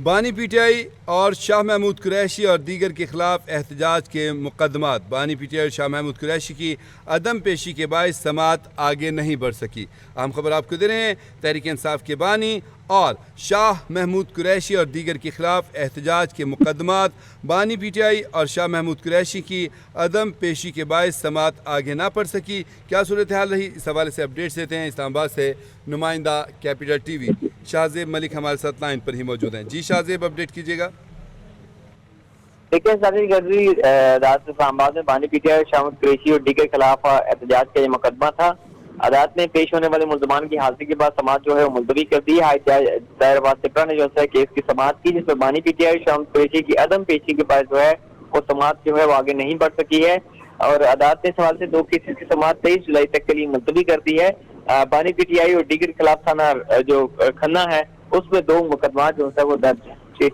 بانی P T I اور شاہ محمود قریشی اور دیگر کے خلاف احتجاج کے مقدمات۔ بانی پی ٹی آئی اور شاہ محمود قریشی کی عدم پیشی کے باعث سماعت آگے نہیں بڑھ سکی۔ اہم خبر آپ کو دے رہے ہیں، تحریک انصاف کے بانی اور شاہ محمود قریشی اور دیگر کے خلاف احتجاج کے مقدمات۔ بانی پی ٹی آئی اور شاہ محمود قریشی کی عدم پیشی کے باعث سماعت آگے نہ بڑھ سکی۔ کیا صورتحال رہی، اس حوالے سے اپڈیٹس دیتے ہیں اسلام آباد سے نمائندہ کیپیٹل ٹی وی شاہ زیب ملک ہمارے ساتھ لائن پر ہی موجود ہیں۔ جی شاہ زیب، اپڈیٹ کیجیے گا۔ دیکھیں ساتھی گرزی رات اسلام آباد میں بانی P T I Shah Mahmood Qureshi اور دیگر کے خلاف احتجاج کا یہ مقدمہ تھا۔ عدالت نے پیش ہونے والے ملزمان کی حاضری کے بعد سماعت جو ہے وہ ملتوی کر دی۔ ہائی دائرہ واسطہ نے جو ہے کیس کی سماعت کی، جس میں بانی P T I Shah Mahmood Qureshi کی عدم پیشی کے باعث جو ہے وہ سماعت جو ہے وہ آگے نہیں بڑھ سکی ہے، اور عدالت نے اس حوالے سے 2 کیسز کی سماعت 23 جولائی تک کے لیے ملتوی کر دی ہے۔ بانی پی ٹی آئی اور دیگر کے خلاف تھانہ جو کھنہ ہے اس میں 2 مقدمات جو ہے وہ درج ہیں۔